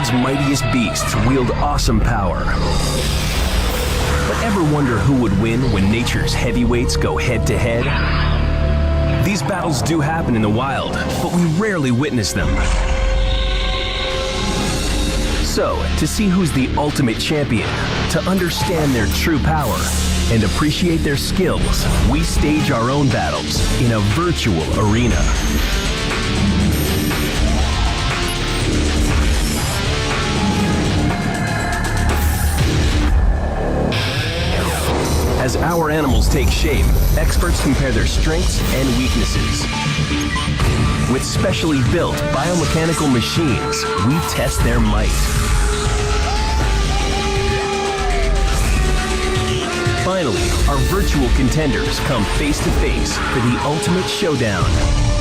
world's mightiest beasts wield awesome power. But ever wonder who would win when nature's heavyweights go head-to-head? These battles do happen in the wild, but we rarely witness them. So, to see who's the ultimate champion, to understand their true power, and appreciate their skills, we stage our own battles in a virtual arena. As our animals take shape, experts compare their strengths and weaknesses. With specially built biomechanical machines, we test their might. Finally, our virtual contenders come face to face for the ultimate showdown,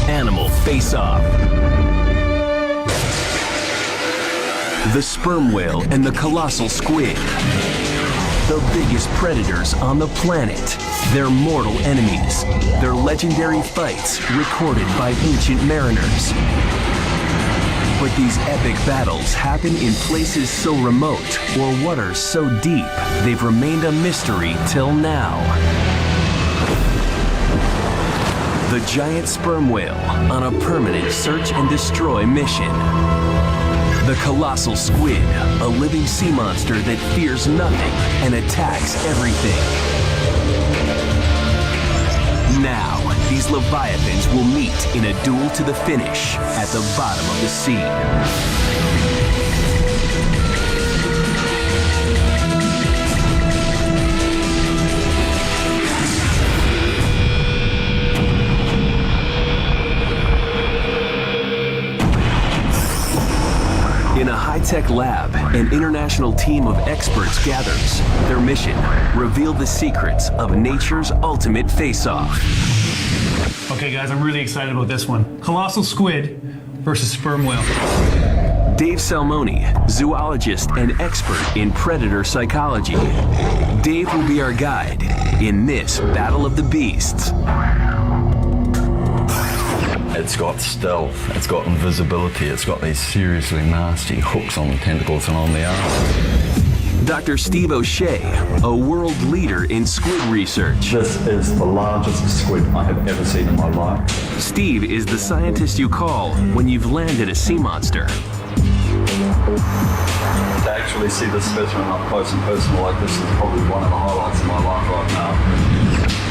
Animal Face-Off. The sperm whale and the colossal squid. The biggest predators on the planet. Their mortal enemies. Their legendary fights recorded by ancient mariners. But these epic battles happen in places so remote or waters so deep, they've remained a mystery till now. The giant sperm whale on a permanent search and destroy mission. The colossal squid, a living sea monster that fears nothing and attacks everything. Now, these leviathans will meet in a duel to the finish at the bottom of the sea. In a high-tech lab, an international team of experts gathers. Their mission, reveal the secrets of nature's ultimate face-off. Okay guys, I'm really excited about this one. Colossal squid versus sperm whale. Dave Salmoni, zoologist and expert in predator psychology. Dave will be our guide in this Battle of the Beasts. It's got stealth, it's got invisibility, it's got these seriously nasty hooks on the tentacles and on the arms. Dr. Steve O'Shea, a world leader in squid research. This is the largest squid I have ever seen in my life. Steve is the scientist you call when you've landed a sea monster. To actually see this specimen up close and personal like this is probably one of the highlights of my life right now.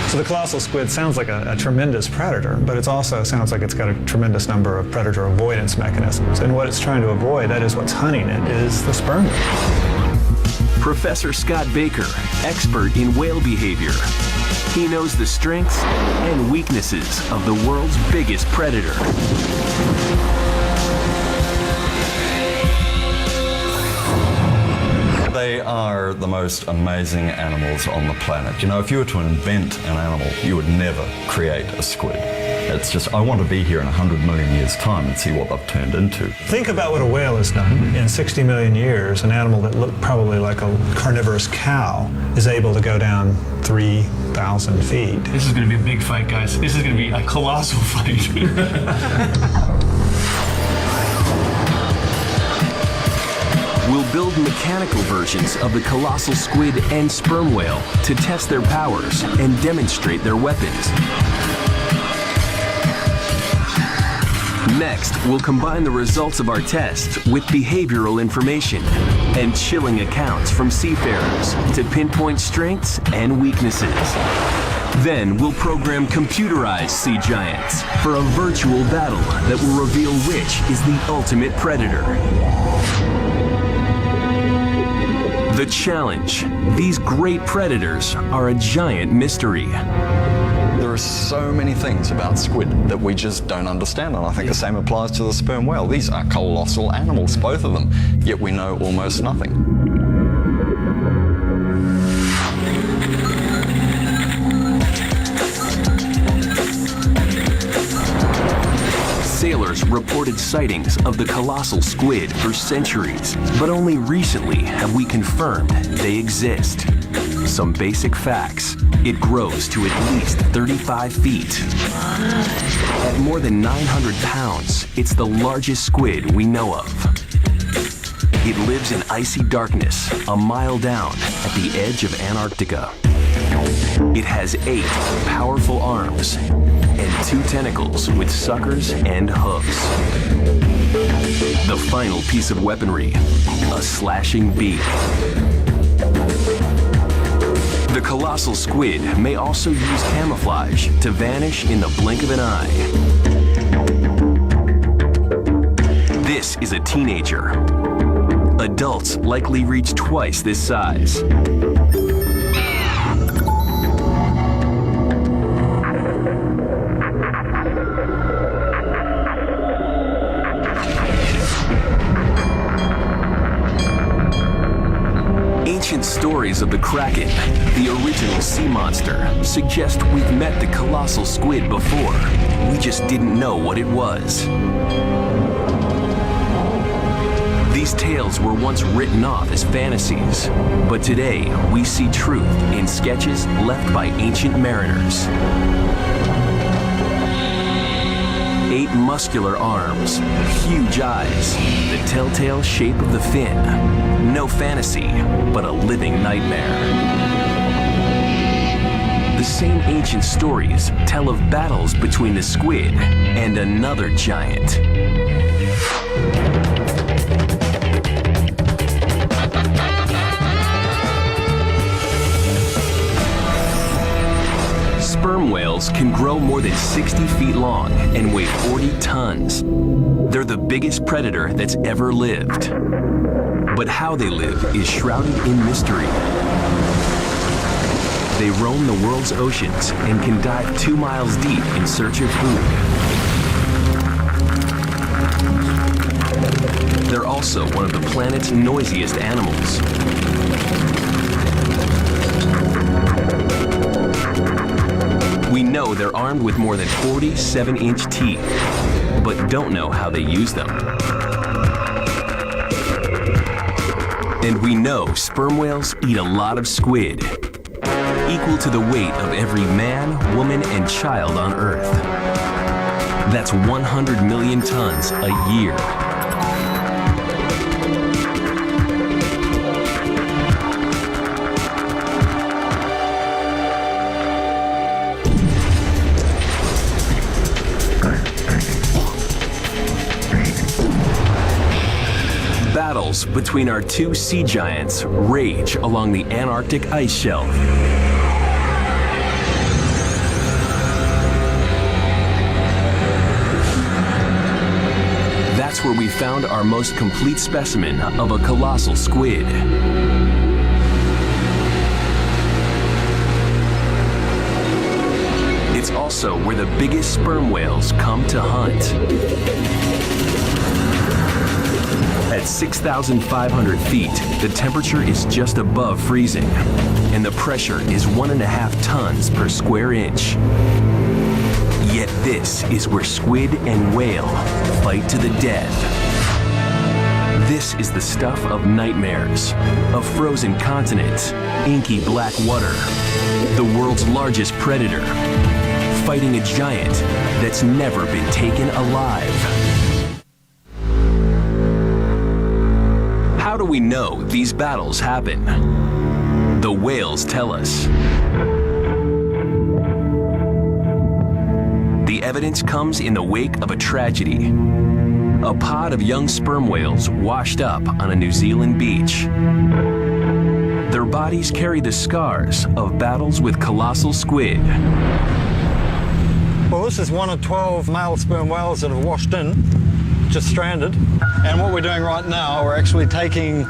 So the colossal squid sounds like a tremendous predator, but it also sounds like it's got a tremendous number of predator avoidance mechanisms. And what it's trying to avoid, that is what's hunting it, is the sperm whale. Professor Scott Baker, expert in whale behavior. He knows the strengths and weaknesses of the world's biggest predator. They are the most amazing animals on the planet. You know, if you were to invent an animal, you would never create a squid. It's just, I want to be here in 100 million years' time and see what they've turned into. Think about what a whale has done. In 60 million years, an animal that looked probably like a carnivorous cow is able to go down 3,000 feet. This is going to be a big fight, guys. This is going to be a colossal fight. We'll build mechanical versions of the colossal squid and sperm whale to test their powers and demonstrate their weapons. Next, we'll combine the results of our test with behavioral information and chilling accounts from seafarers to pinpoint strengths and weaknesses. Then we'll program computerized sea giants for a virtual battle that will reveal which is the ultimate predator. The challenge. These great predators are a giant mystery. There are so many things about squid that we just don't understand, and I think the same applies to the sperm whale. These are colossal animals, both of them, yet we know almost nothing. Sailors reported sightings of the colossal squid for centuries, but only recently have we confirmed they exist. Some basic facts. It grows to at least 35 feet. At more than 900 pounds, it's the largest squid we know of. It lives in icy darkness, a mile down at the edge of Antarctica. It has 8 powerful arms and 2 tentacles with suckers and hooves. The final piece of weaponry, a slashing beak. The colossal squid may also use camouflage to vanish in the blink of an eye. This is a teenager. Adults likely reach twice this size. Ancient stories of the Kraken, the original sea monster, suggest we've met the colossal squid before. We just didn't know what it was. These tales were once written off as fantasies, but today we see truth in sketches left by ancient mariners. 8 muscular arms, huge eyes, the telltale shape of the fin. No fantasy, but a living nightmare. The same ancient stories tell of battles between the squid and another giant. Sperm whales can grow more than 60 feet long and weigh 40 tons. They're the biggest predator that's ever lived. But how they live is shrouded in mystery. They roam the world's oceans and can dive 2 miles deep in search of food. They're also one of the planet's noisiest animals. We know they're armed with more than 47-inch teeth, but don't know how they use them. And we know sperm whales eat a lot of squid, equal to the weight of every man, woman, and child on Earth. That's 100 million tons a year. Battles between our 2 sea giants rage along the Antarctic ice shelf. That's where we found our most complete specimen of a colossal squid. It's also where the biggest sperm whales come to hunt. At 6,500 feet, the temperature is just above freezing, and the pressure is 1.5 tons per square inch. Yet this is where squid and whale fight to the death. This is the stuff of nightmares, of frozen continents, inky black water, the world's largest predator, fighting a giant that's never been taken alive. How do we know these battles happen? The whales tell us. The evidence comes in the wake of a tragedy. A pod of young sperm whales washed up on a New Zealand beach. Their bodies carry the scars of battles with colossal squid. Well, this is one of 12 male sperm whales that have washed in, just stranded. And what we're doing right now, we're actually taking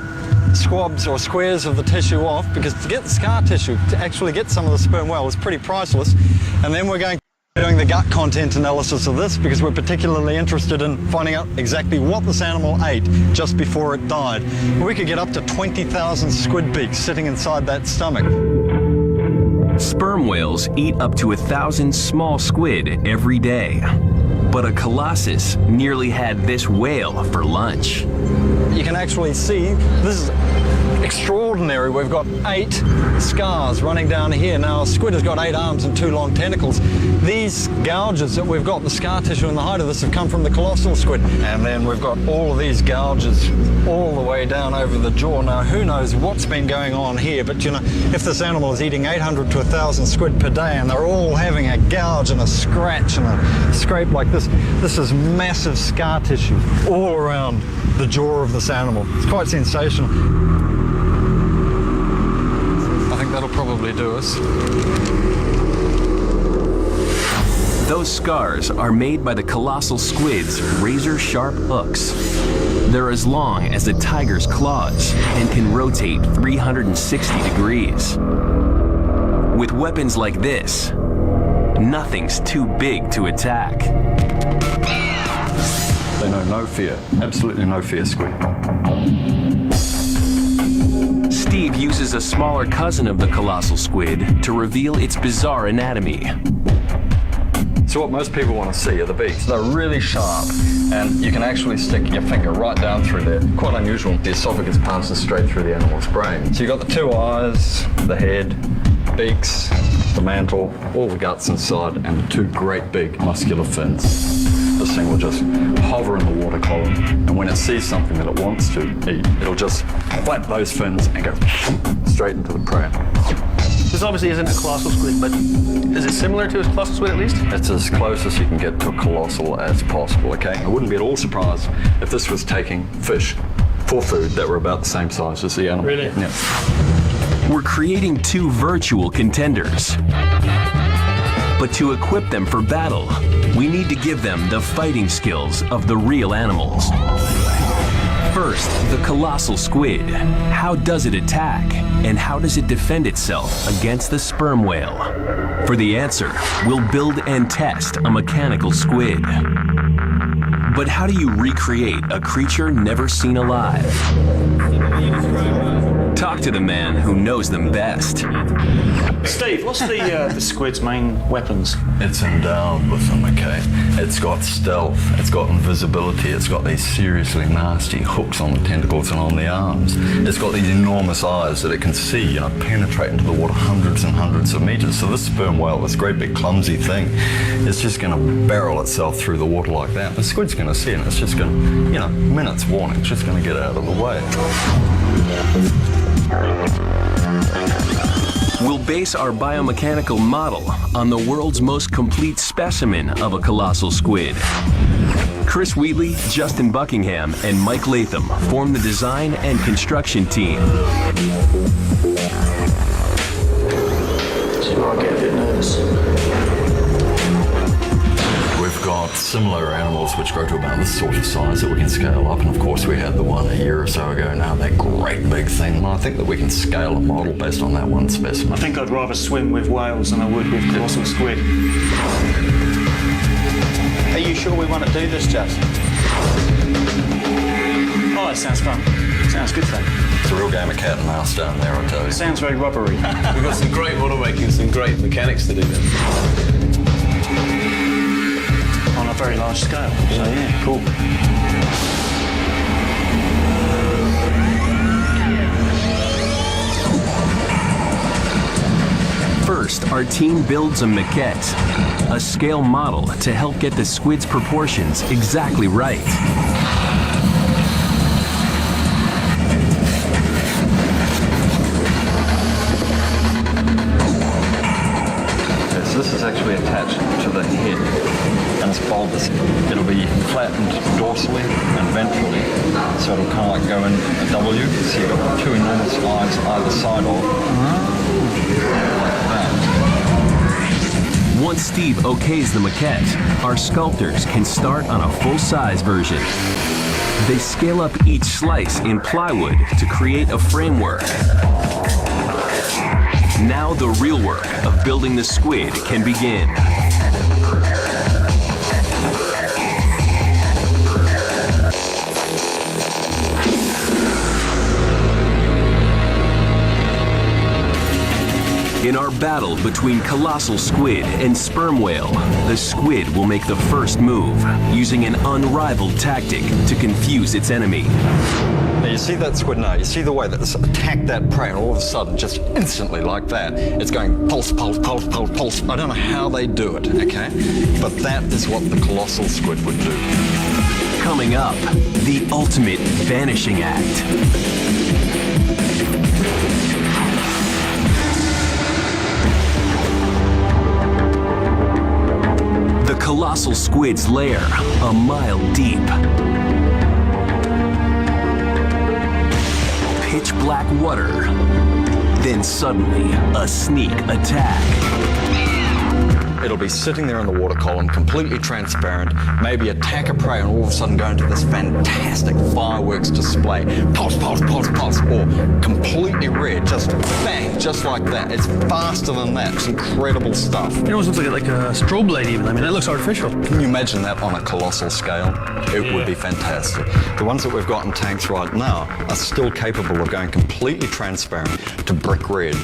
squabs or squares of the tissue off, because to get the scar tissue, to actually get some of the sperm whale is pretty priceless. And then we're going to be doing the gut content analysis of this, because we're particularly interested in finding out exactly what this animal ate just before it died. We could get up to 20,000 squid beaks sitting inside that stomach. Sperm whales eat up to 1,000 small squid every day. But a colossus nearly had this whale for lunch. you can actually see, this is extraordinary. We've got 8 scars running down here. Now, a squid has got 8 arms and 2 long tentacles. These gouges that we've got, the scar tissue and the height of this, have come from the colossal squid. And then we've got all of these gouges all the way down over the jaw. Now, who knows what's been going on here, but you know, if this animal is eating 800 to 1,000 squid per day and they're all having a gouge and a scratch and a scrape like this is massive scar tissue all around the jaw of this animal. It's quite sensational. I think that'll probably do us. Those scars are made by the colossal squid's razor-sharp hooks. They're as long as a tiger's claws and can rotate 360 degrees. With weapons like this, nothing's too big to attack. They know no fear, absolutely no fear, Squid. Steve uses a smaller cousin of the colossal squid to reveal its bizarre anatomy. So what most people want to see are the beaks. They're really sharp, and you can actually stick your finger right down through there. Quite unusual. The esophagus passes straight through the animal's brain. So you've got the 2 eyes, the head, beaks, the mantle, all the guts inside, and the 2 great big muscular fins. This thing will just hover in the water column, and when it sees something that it wants to eat, it'll just flap those fins and go straight into the prey. This obviously isn't a colossal squid, but is it similar to a colossal squid at least? It's as close as you can get to a colossal as possible, okay? I wouldn't be at all surprised if this was taking fish for food that were about the same size as the animal. Really? Yeah. We're creating 2 virtual contenders. But to equip them for battle, we need to give them the fighting skills of the real animals. First, the colossal squid. How does it attack? And how does it defend itself against the sperm whale? For the answer, we'll build and test a mechanical squid. But how do you recreate a creature never seen alive? Talk to the man who knows them best. Steve, what's the squid's main weapons? It's endowed with them, okay? It's got stealth, it's got invisibility, it's got these seriously nasty hooks on the tentacles and on the arms. It's got these enormous eyes that it can see, you know, penetrate into the water hundreds and hundreds of meters. So this sperm whale, this great big clumsy thing, is just gonna barrel itself through the water like that. The squid's gonna see it and it's just gonna, you know, minutes warning, it's just gonna get out of the way. We'll base our biomechanical model on the world's most complete specimen of a colossal squid. Chris Wheatley, Justin Buckingham, and Mike Latham form the design and construction team. So I get a bit nervous. We've got similar animals which grow to about this sort of size that we can scale up, and of course we had the one a year or so ago now, that great big thing. And I think that we can scale a model based on that one specimen. I think I'd rather swim with whales than I would with colossal squid. Are you sure we want to do this, Jess? Oh, it sounds fun. Sounds good fun. It's a real game of cat and mouse down there, I tell you. Sounds very rubbery. We've got some great model making, some great mechanics to do then. On a very large scale. So yeah, cool. First, our team builds a maquette, a scale model to help get the squid's proportions exactly right. So this is actually attached to the head, and it's bulbous. It'll be flattened dorsally and ventrally, so it'll kind of like go in a W. So you've got 2 enormous eyes either side of, like that. Once Steve okays the maquette, our sculptors can start on a full-size version. They scale up each slice in plywood to create a framework. Now the real work of building the squid can begin. In our battle between colossal squid and sperm whale, the squid will make the first move, using an unrivaled tactic to confuse its enemy. Now you see that squid now, you see the way that it's attacked that prey, and all of a sudden, just instantly like that, it's going pulse, pulse, pulse, pulse, pulse. I don't know how they do it, okay? But that is what the colossal squid would do. Coming up, the ultimate vanishing act. The colossal squid's lair, a mile deep. Pitch black water. Then suddenly, a sneak attack. It'll be sitting there in the water column, completely transparent, maybe attack a prey and all of a sudden go into this fantastic fireworks display. Pulse, pulse, pulse, pulse, or completely red, just bang, just like that. It's faster than that. It's incredible stuff. It almost looks like a strobe light even. I mean, that looks artificial. Can you imagine that on a colossal scale? It would be fantastic. The ones that we've got in tanks right now are still capable of going completely transparent to brick red.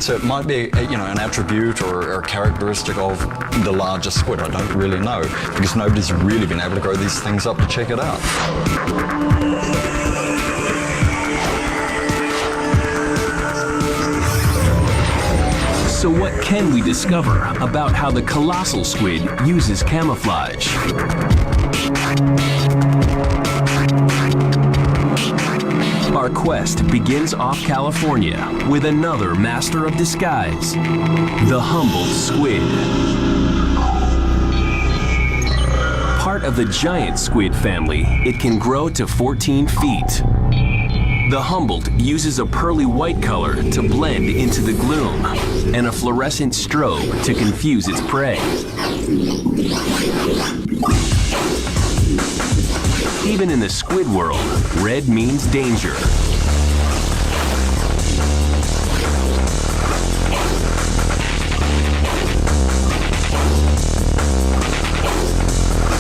So it might be, an attribute or a characteristic of the larger squid. I don't really know, because nobody's really been able to grow these things up to check it out. So what can we discover about how the colossal squid uses camouflage? Our quest begins off California with another master of disguise, the humbled squid. Part of the giant squid family, it can grow to 14 feet. The humboldt uses a pearly white color to blend into the gloom and a fluorescent strobe to confuse its prey. Even in the squid world, red means danger.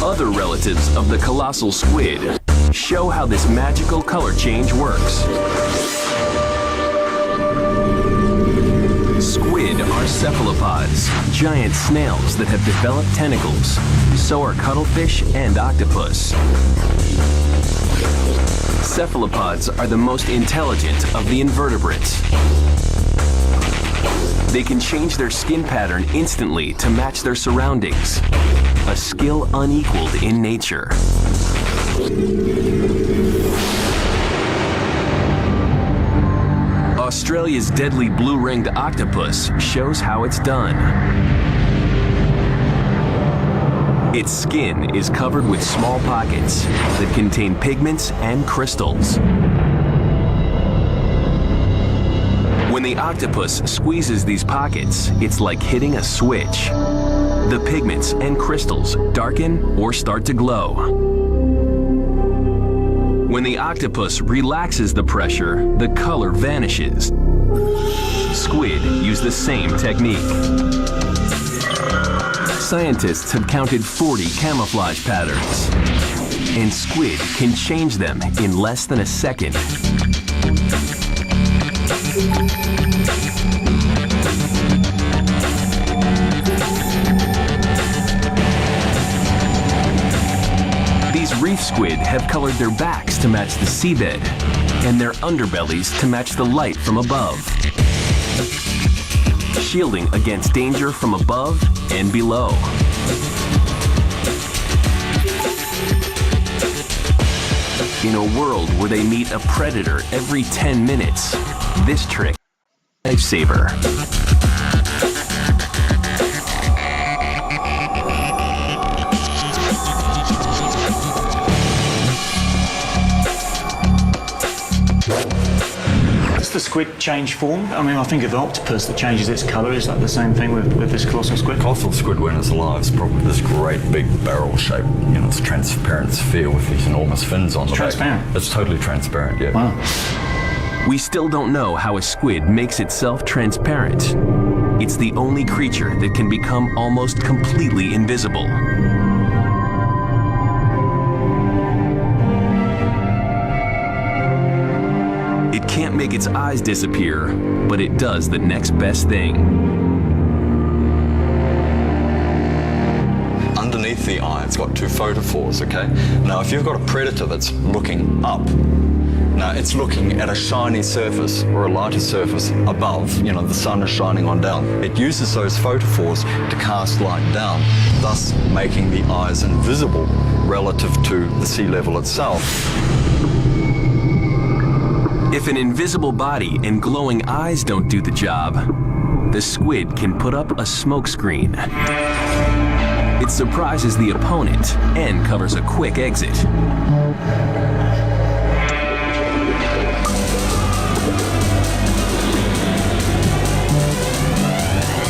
Other relatives of the colossal squid show how this magical color change works. Squid are cephalopods, giant snails that have developed tentacles. So are cuttlefish and octopus. Cephalopods are the most intelligent of the invertebrates. They can change their skin pattern instantly to match their surroundings, a skill unequaled in nature. Australia's deadly blue-ringed octopus shows how it's done. Its skin is covered with small pockets that contain pigments and crystals. When the octopus squeezes these pockets, it's like hitting a switch. The pigments and crystals darken or start to glow. When the octopus relaxes the pressure, the color vanishes. Squid use the same technique. Scientists have counted 40 camouflage patterns, and squid can change them in less than a second. These reef squid have colored their backs to match the seabed, and their underbellies to match the light from above, shielding against danger from above and below. In a world where they meet a predator every 10 minutes, this trick is a lifesaver. Does the squid change form? I mean, I think of the octopus that changes its colour. Is that the same thing with this colossal squid? Colossal squid, when it's alive, is probably this great big barrel shape. It's a transparent sphere with these enormous fins on the back. Transparent? It's totally transparent, yeah. Wow. We still don't know how a squid makes itself transparent. It's the only creature that can become almost completely invisible. It can't make its eyes disappear, but it does the next best thing. Underneath the eye, it's got two photophores, okay? Now, if you've got a predator that's looking up, now it's looking at a shiny surface or a lighter surface above, the sun is shining on down. It uses those photophores to cast light down, thus making the eyes invisible relative to the sea level itself. If an invisible body and glowing eyes don't do the job, the squid can put up a smokescreen. It surprises the opponent and covers a quick exit.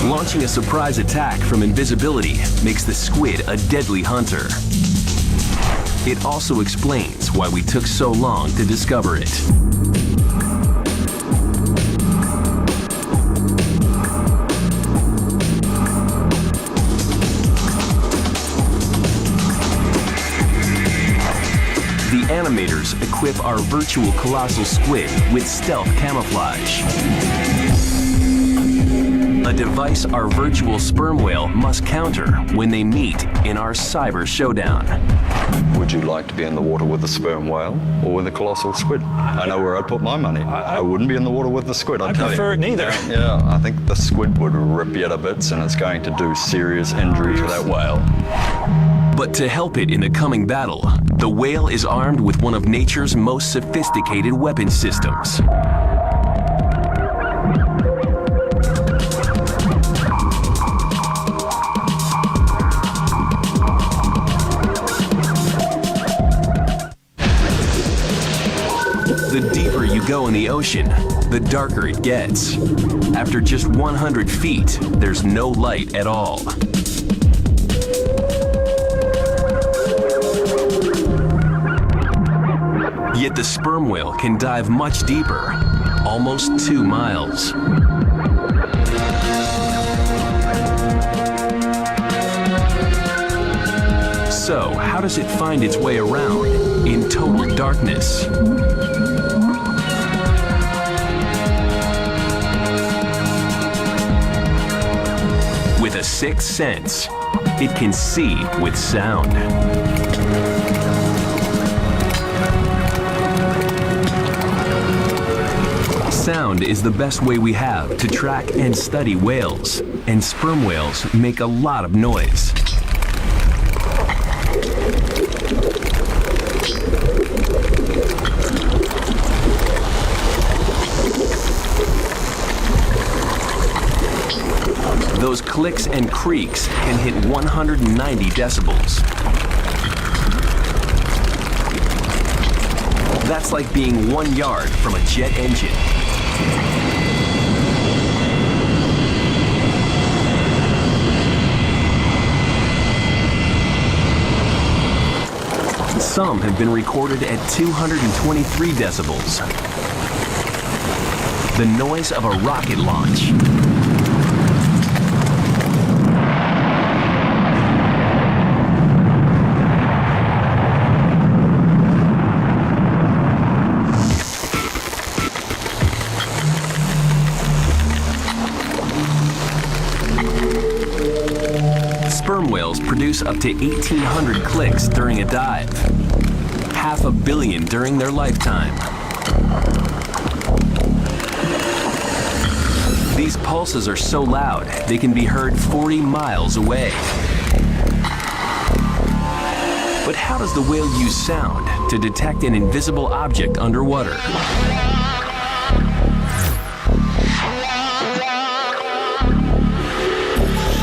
Launching a surprise attack from invisibility makes the squid a deadly hunter. It also explains why we took so long to discover it. The animators equip our virtual colossal squid with stealth camouflage, a device our virtual sperm whale must counter when they meet in our cyber showdown. Would you like to be in the water with the sperm whale or with the colossal squid? I know where I'd put my money. I wouldn't be in the water with the squid, I'd tell you. I prefer neither. Yeah, I think the squid would rip you to bits, and it's going to do serious injury to that whale. But to help it in the coming battle, the whale is armed with one of nature's most sophisticated weapon systems. The deeper you go in the ocean, the darker it gets. After just 100 feet, there's no light at all. Yet the sperm whale can dive much deeper, almost 2 miles. So, how does it find its way around in total darkness? With a sixth sense, it can see with sound. Sound is the best way we have to track and study whales, and sperm whales make a lot of noise. Those clicks and creaks can hit 190 decibels. That's like being 1 yard from a jet engine. Some have been recorded at 223 decibels. The noise of a rocket launch. Sperm whales produce up to 1,800 clicks during a dive, 500 million during their lifetime. These pulses are so loud, they can be heard 40 miles away. But how does the whale use sound to detect an invisible object underwater?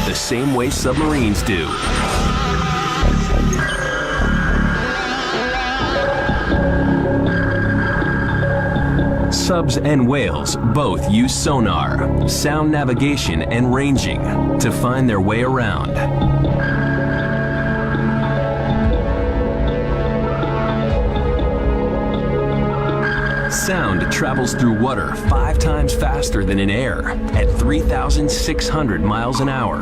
The same way submarines do. Subs and whales both use sonar, sound navigation, and ranging to find their way around. Sound travels through water 5 times faster than in air at 3,600 miles an hour.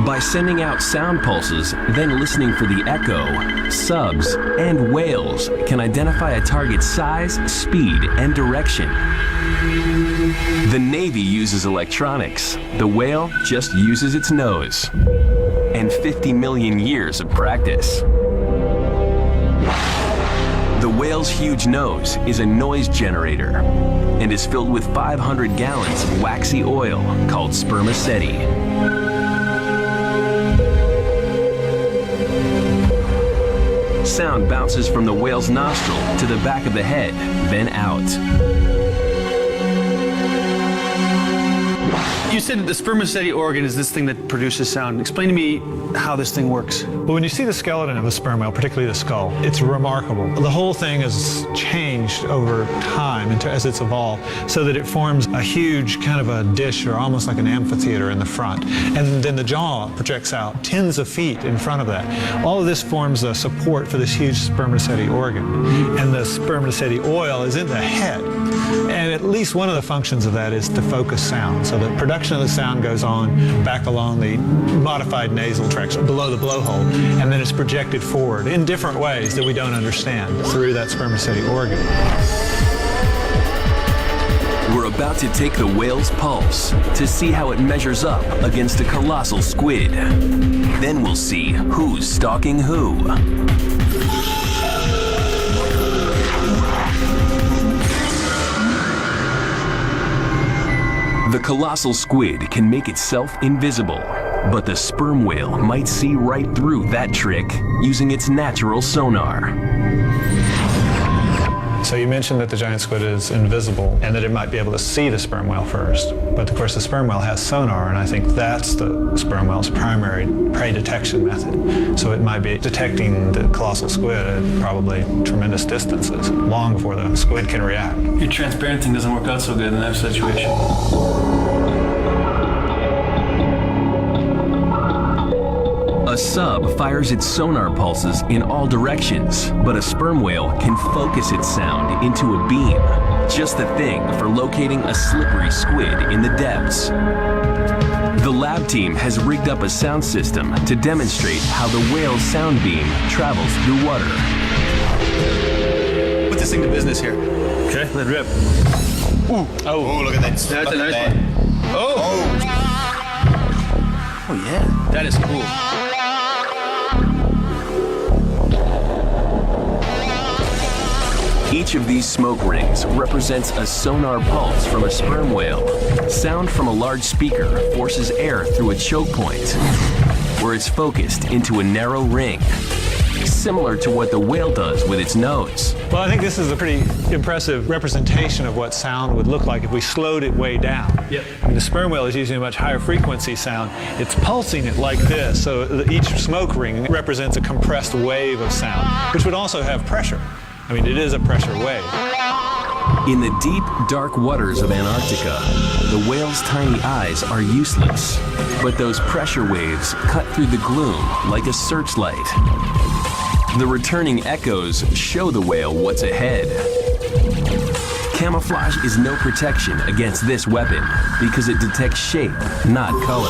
By sending out sound pulses, then listening for the echo, subs and whales can identify a target's size, speed, and direction. The Navy uses electronics. The whale just uses its nose. And 50 million years of practice. The whale's huge nose is a noise generator and is filled with 500 gallons of waxy oil called spermaceti. Sound bounces from the whale's nostril to the back of the head, then out. You said that the spermaceti organ is this thing that produces sound. Explain to me how this thing works. Well, when you see the skeleton of a sperm whale, particularly the skull, it's remarkable. The whole thing has changed over time as it's evolved, so that it forms a huge kind of a dish or almost like an amphitheater in the front. And then the jaw projects out tens of feet in front of that. All of this forms a support for this huge spermaceti organ. And the spermaceti oil is in the head. And at least one of the functions of that is to focus sound. So the production of the sound goes on back along the modified nasal tracts below the blowhole, and then it's projected forward in different ways that we don't understand through that spermaceti organ. We're about to take the whale's pulse to see how it measures up against a colossal squid. Then we'll see who's stalking who. The colossal squid can make itself invisible, but the sperm whale might see right through that trick using its natural sonar. So you mentioned that the giant squid is invisible and that it might be able to see the sperm whale first. But of course the sperm whale has sonar, and I think that's the sperm whale's primary prey detection method. So it might be detecting the colossal squid at probably tremendous distances, long before the squid can react. Your transparent thing doesn't work out so good in that situation. A sub fires its sonar pulses in all directions, but a sperm whale can focus its sound into a beam. Just the thing for locating a slippery squid in the depths. The lab team has rigged up a sound system to demonstrate how the whale's sound beam travels through water. Put this thing to business here. Okay, let it rip. Ooh. Oh, look at that. That's Look a at nice that. one. Oh. Oh yeah, that is cool. Each of these smoke rings represents a sonar pulse from a sperm whale. Sound from a large speaker forces air through a choke point, where it's focused into a narrow ring, similar to what the whale does with its nose. Well, I think this is a pretty impressive representation of what sound would look like if we slowed it way down. Yep. I mean, the sperm whale is using a much higher frequency sound. It's pulsing it like this, so each smoke ring represents a compressed wave of sound, which would also have pressure. I mean, it is a pressure wave. In the deep, dark waters of Antarctica, the whale's tiny eyes are useless, but those pressure waves cut through the gloom like a searchlight. The returning echoes show the whale what's ahead. Camouflage is no protection against this weapon because it detects shape, not color.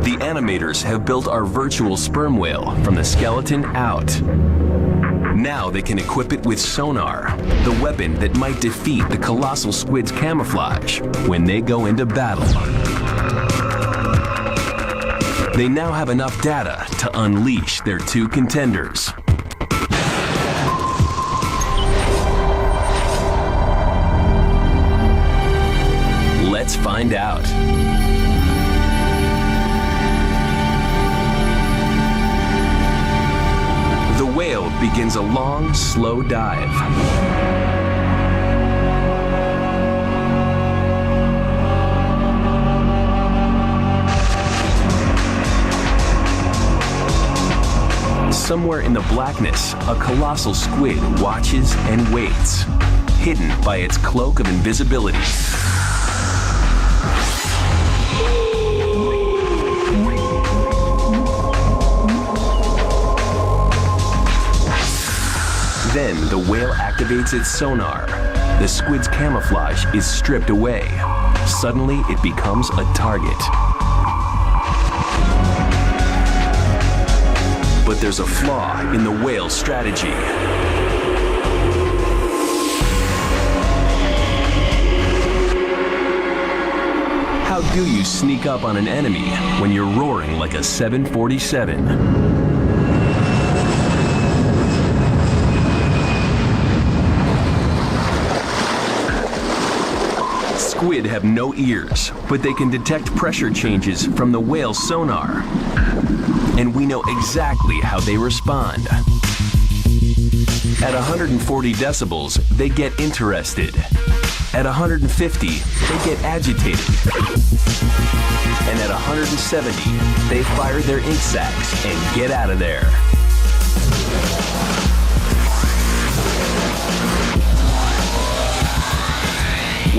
The animators have built our virtual sperm whale from the skeleton out. Now they can equip it with sonar, the weapon that might defeat the colossal squid's camouflage when they go into battle. They now have enough data to unleash their two contenders. Let's find out. The whale begins a long, slow dive. Somewhere in the blackness, a colossal squid watches and waits, hidden by its cloak of invisibility. Then the whale activates its sonar. The squid's camouflage is stripped away. Suddenly, it becomes a target. But there's a flaw in the whale's strategy. How do you sneak up on an enemy when you're roaring like a 747? Squid have no ears, but they can detect pressure changes from the whale's sonar. And we know exactly how they respond. At 140 decibels, they get interested. At 150, they get agitated. And at 170, they fire their ink sacs and get out of there.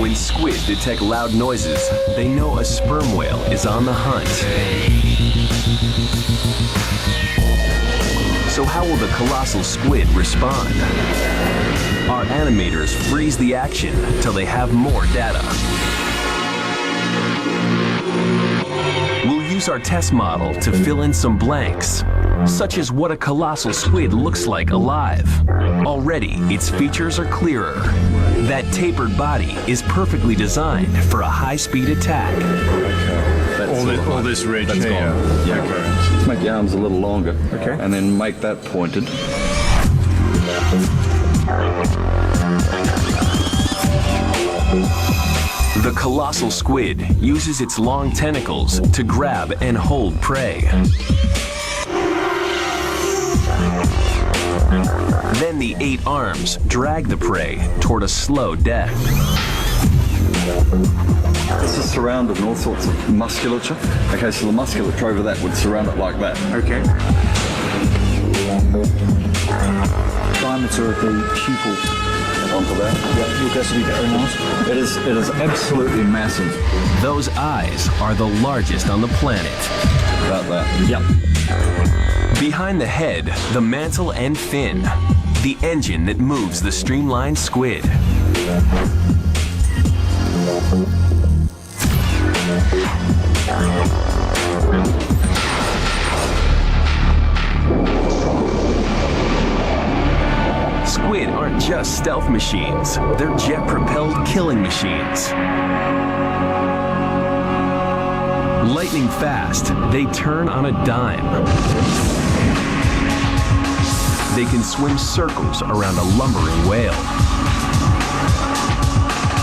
When squid detect loud noises, they know a sperm whale is on the hunt. So how will the colossal squid respond? Our animators freeze the action till they have more data. We'll use our test model to fill in some blanks, such as what a colossal squid looks like alive. Already, its features are clearer. That tapered body is perfectly designed for a high-speed attack. All this ridge here. Yeah. Okay. Let's make the arms a little longer. Okay. And then make that pointed. The colossal squid uses its long tentacles to grab and hold prey. Then the 8 arms drag the prey toward a slow death. This is surrounded in all sorts of musculature. Okay, so the musculature over that would surround it like that. Okay. Diameter of the pupil. Onto that. Yeah, you'll guess it'll be very nice. It is absolutely massive. Those eyes are the largest on the planet. About that. Yep. Behind the head, the mantle and fin, the engine that moves the streamlined squid. Squid aren't just stealth machines, they're jet-propelled killing machines. Lightning fast, they turn on a dime. They can swim circles around a lumbering whale.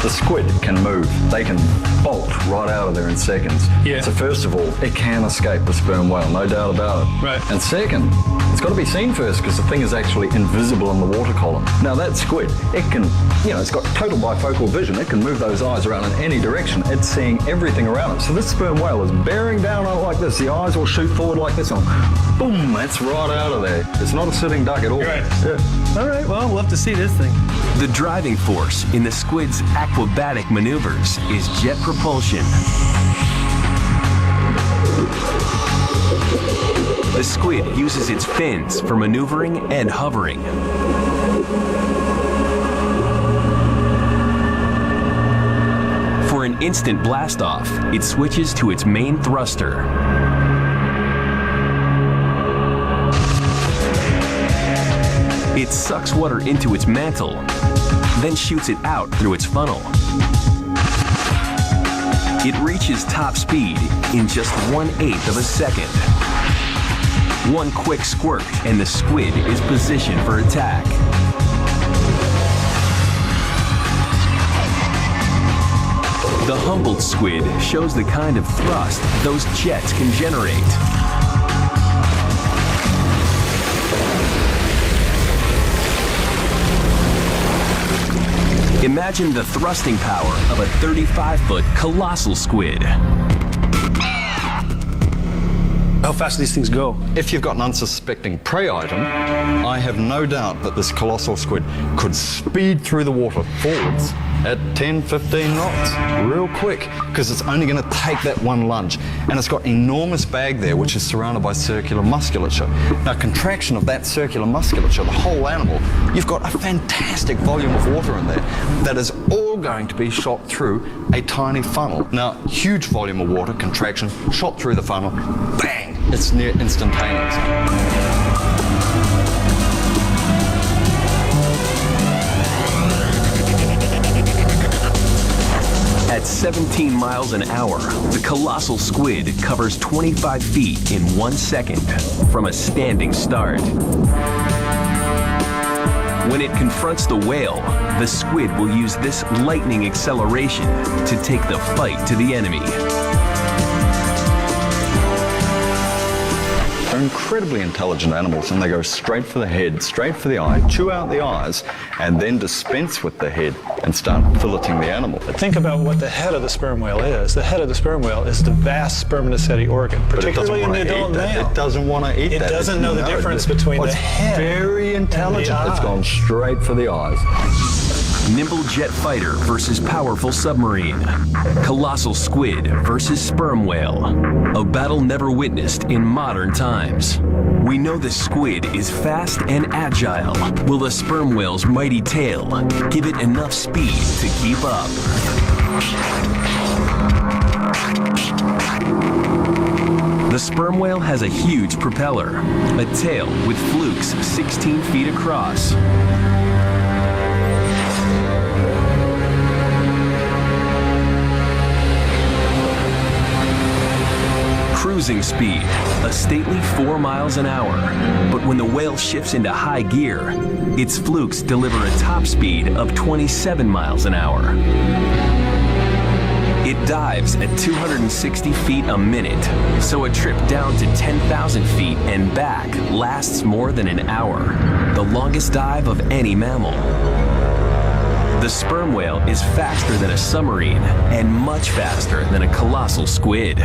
The squid can move. They can bolt right out of there in seconds. Yeah. So first of all, it can escape the sperm whale, no doubt about it. Right. And second, it's got to be seen first because the thing is actually invisible in the water column. Now that squid, it can, it's got total bifocal vision. It can move those eyes around in any direction. It's seeing everything around it. So this sperm whale is bearing down on it like this. The eyes will shoot forward like this and boom, that's right out of there. It's not a sitting duck at all. Right. Yeah. All right, well, we'll have to see this thing. The driving force in the squid's aquabatic maneuvers is jet propulsion. The squid uses its fins for maneuvering and hovering. For an instant blast-off, it switches to its main thruster. It sucks water into its mantle, then shoots it out through its funnel. It reaches top speed in just 1/8 of a second. One quick squirt and the squid is positioned for attack. The humbled squid shows the kind of thrust those jets can generate. Imagine the thrusting power of a 35-foot colossal squid. How fast do these things go? If you've got an unsuspecting prey item, I have no doubt that this colossal squid could speed through the water forwards at 10, 15 knots, real quick, because it's only going to take that one lunge. And it's got enormous bag there, which is surrounded by circular musculature. Now, contraction of that circular musculature, the whole animal, you've got a fantastic volume of water in there that is all going to be shot through a tiny funnel. Now, huge volume of water, contraction, shot through the funnel, bang, it's near instantaneous. At 17 miles an hour, the colossal squid covers 25 feet in 1 second from a standing start. When it confronts the whale, the squid will use this lightning acceleration to take the fight to the enemy. They're incredibly intelligent animals, and they go straight for the head, straight for the eye, chew out the eyes, and then dispense with the head and start filleting the animal. Think about what the head of the sperm whale is. The head of the sperm whale is the vast spermatocytic organ, particularly in the adult male. It doesn't want to eat that. It doesn't know the difference between the head. Very intelligent. and the It's eye. gone straight for the eyes. Nimble jet fighter versus powerful submarine. Colossal squid versus sperm whale. A battle never witnessed in modern times. We know the squid is fast and agile. Will the sperm whale's mighty tail give it enough speed to keep up? The sperm whale has a huge propeller, a tail with flukes 16 feet across. Cruising speed, a stately 4 miles an hour. But when the whale shifts into high gear, its flukes deliver a top speed of 27 miles an hour. It dives at 260 feet a minute, so a trip down to 10,000 feet and back lasts more than an hour, the longest dive of any mammal. The sperm whale is faster than a submarine and much faster than a colossal squid.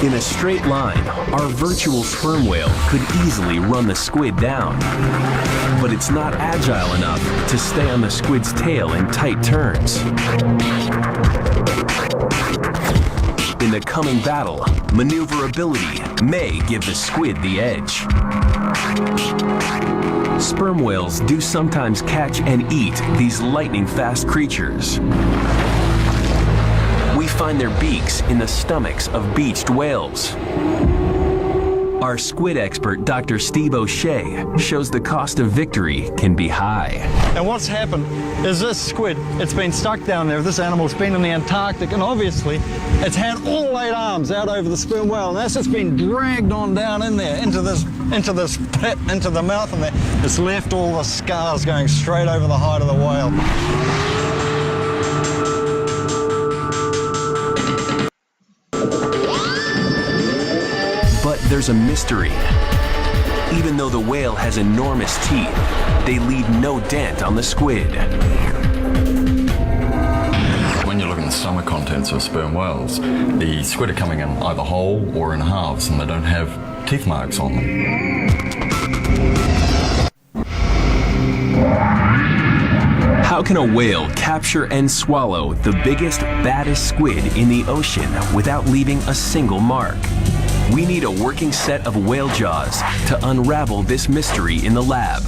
In a straight line, our virtual sperm whale could easily run the squid down. But it's not agile enough to stay on the squid's tail in tight turns. In the coming battle, maneuverability may give the squid the edge. Sperm whales do sometimes catch and eat these lightning-fast creatures. We find their beaks in the stomachs of beached whales. Our squid expert, Dr. Steve O'Shea, shows the cost of victory can be high. And what's happened is this squid, it's been stuck down there. This animal's been in the Antarctic, and obviously it's had all 8 arms out over the sperm whale, and that's just been dragged on down in there into this pit, into the mouth, and there. It's left all the scars going straight over the hide of the whale. But there's a mystery. Even though the whale has enormous teeth, they leave no dent on the squid. When you look at the stomach contents of sperm whales, the squid are coming in either whole or in halves, and they don't have teeth marks on them. How can a whale capture and swallow the biggest, baddest squid in the ocean without leaving a single mark? We need a working set of whale jaws to unravel this mystery in the lab.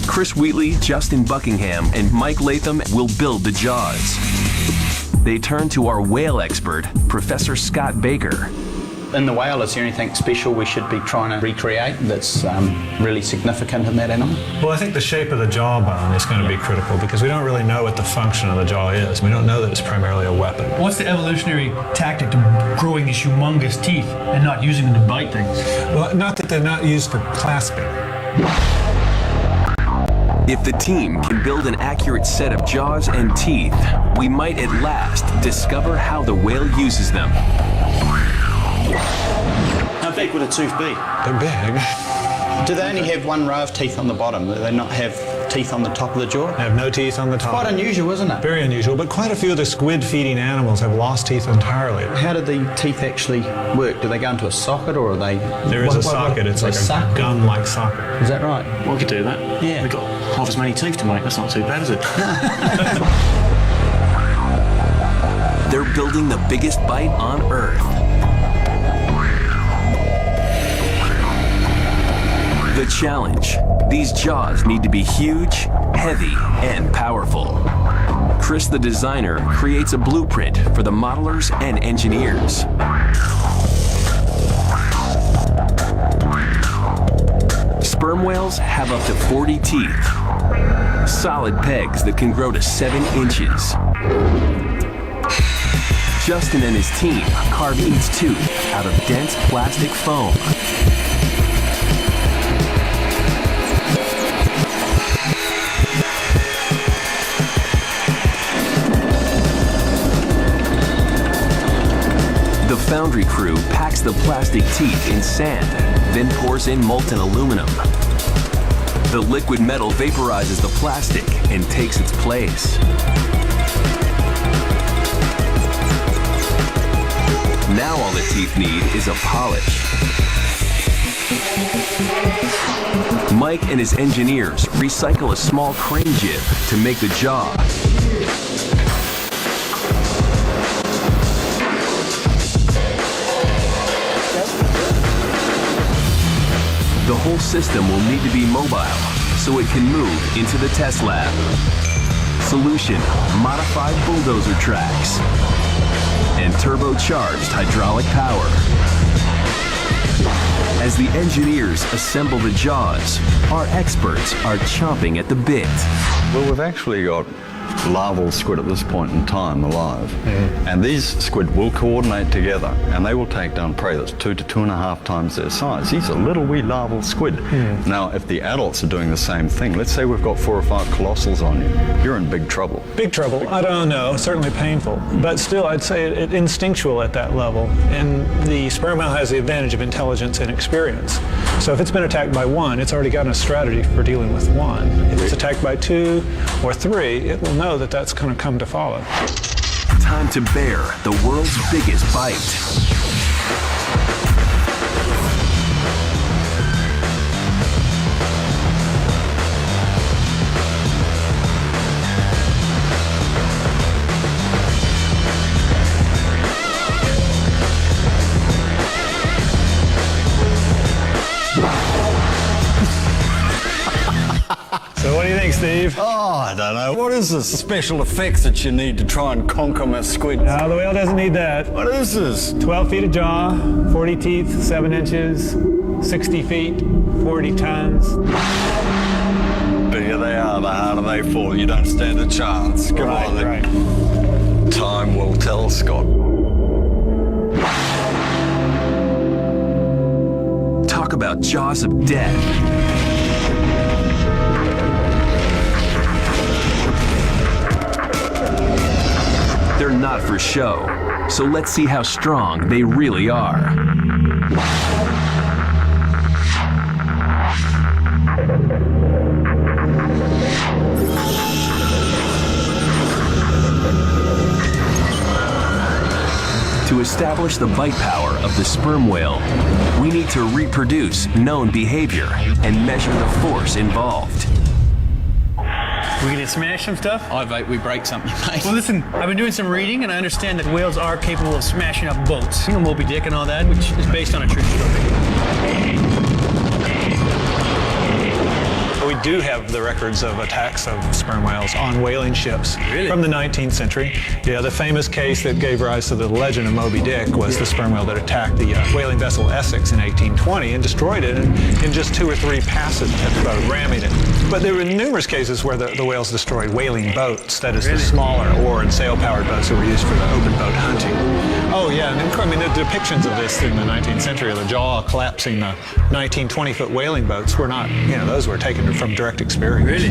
Chris Wheatley, Justin Buckingham, and Mike Latham will build the jaws. They turn to our whale expert, Professor Scott Baker. In the whale, is there anything special we should be trying to recreate that's really significant in that animal? Well, I think the shape of the jawbone is going to be critical because we don't really know what the function of the jaw is. We don't know that it's primarily a weapon. What's the evolutionary tactic to growing these humongous teeth and not using them to bite things? Well, not that they're not used for clasping. If the team can build an accurate set of jaws and teeth, we might at last discover how the whale uses them. How big would a tooth be? They're big. Do they only have one row of teeth on the bottom? Do they not have teeth on the top of the jaw? They have no teeth on the top. Quite unusual, isn't it? Very unusual, but quite a few of the squid-feeding animals have lost teeth entirely. How do the teeth actually work? Do they go into a socket, or are they... There is a socket. It's like a gun-like socket. Is that right? Well, we could do that. Yeah. We've got half as many teeth to make. That's not too bad, is it? They're building the biggest bite on Earth. The challenge: these jaws need to be huge, heavy, and powerful. Chris, the designer, creates a blueprint for the modelers and engineers. Sperm whales have up to 40 teeth. Solid pegs that can grow to 7 inches. Justin and his team carve each tooth out of dense plastic foam. The foundry crew packs the plastic teeth in sand, then pours in molten aluminum. The liquid metal vaporizes the plastic and takes its place. Now all the teeth need is a polish. Mike and his engineers recycle a small crane jib to make the jaw. The whole system will need to be mobile, so it can move into the test lab. Solution: modified bulldozer tracks and turbocharged hydraulic power. As the engineers assemble the jaws, our experts are chomping at the bit. Well, we've actually got larval squid at this point in time alive. And these squid will coordinate together and they will take down prey that's 2 to 2.5 times their size. These are little wee larval squid. Now, if the adults are doing the same thing, let's say we've got 4 or 5 colossals on you, you're in big trouble. Big trouble? I don't know. Certainly painful. But still, I'd say it instinctual at that level. And the sperm whale has the advantage of intelligence and experience. So if it's been attacked by 1, it's already got a strategy for dealing with 1. If it's attacked by 2 or 3, it will know that that's going to come to follow. Time to bear the world's biggest bite. So what do you think, Steve? Oh, I don't know. What is this special effects that you need to try and conquer my squid? No, the whale doesning need that. What is this? 12 feet of jaw, 40 teeth, 7 inches, 60 feet, 40 tons. Bigger they are, the harder they fall. You don't stand a chance. Come on then. Right. Time will tell, Scott. Talk about jaws of death. They're not for show, so let's see how strong they really are. To establish the bite power of the sperm whale, we need to reproduce known behavior and measure the force involved. We gonna smash some stuff? I vote we break something, mate. Well, listen, I've been doing some reading, and I understand that whales are capable of smashing up boats. You know, Moby Dick and all that, which is based on a true story. We do have the records of attacks of sperm whales on whaling ships from the 19th century. Yeah, the famous case that gave rise to the legend of Moby Dick was the sperm whale that attacked the whaling vessel Essex in 1820 and destroyed it in just 2 or 3 passes at the boat, ramming it. But there were numerous cases where the whales destroyed whaling boats, that is the smaller oar and sail-powered boats that were used for the open boat hunting. Oh yeah, and I mean the depictions of this in the 19th century, the jaw collapsing the 19, 20-foot whaling boats were not, you know, those were taken from direct experience. Really?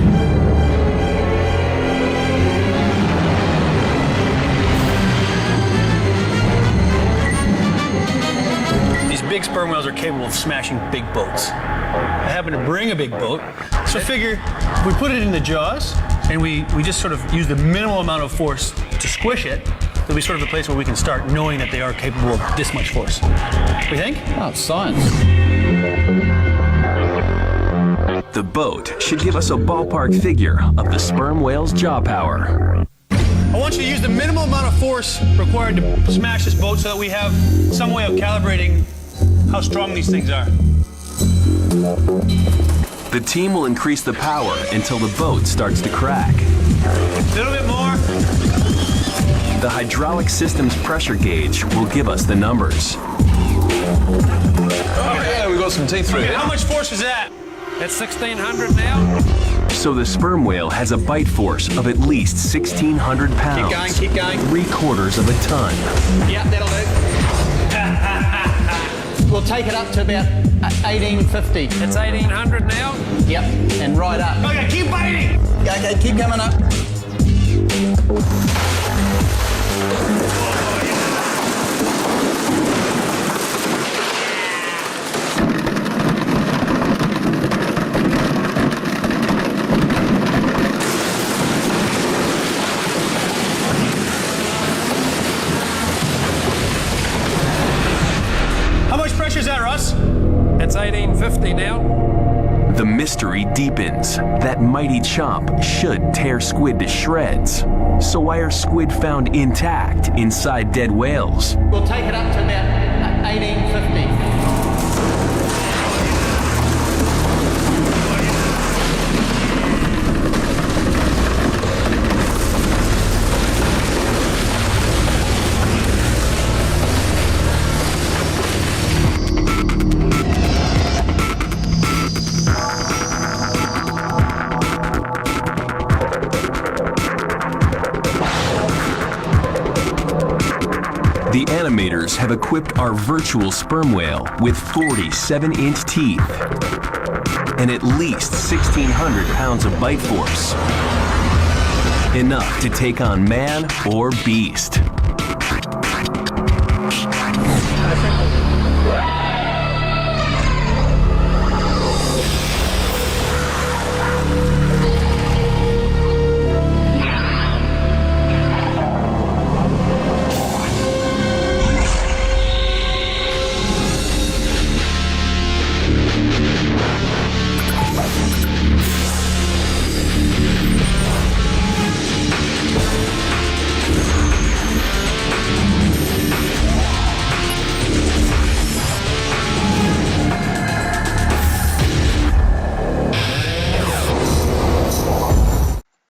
These big sperm whales are capable of smashing big boats. I happen to bring a big boat, so figure we put it in the jaws and we just sort of use the minimal amount of force to squish it. It'll be sort of the place where we can start knowing that they are capable of this much force. We think? Oh, it's science. The boat should give us a ballpark figure of the sperm whale's jaw power. I want you to use the minimal amount of force required to smash this boat so that we have some way of calibrating how strong these things are. The team will increase the power until the boat starts to crack. A little bit more. The hydraulic system's pressure gauge will give us the numbers. Oh yeah, we've got some teeth through Okay, here. how much force was that? It's 1,600 now. So the sperm whale has a bite force of at least 1,600 pounds. Keep going. 3/4 of a ton. Yeah, that'll do. We'll take it up to about 1,850. It's 1,800 now. Yep, and right up. Okay, keep biting. Okay, keep coming up. How much pressure is that, Russ? It's 1,850 now. The mystery deepens. That mighty chomp should tear squid to shreds. So why are squid found intact inside dead whales? We'll take it up to about 1,850. The animators have equipped our virtual sperm whale with 47-inch teeth and at least 1,600 pounds of bite force. Enough to take on man or beast.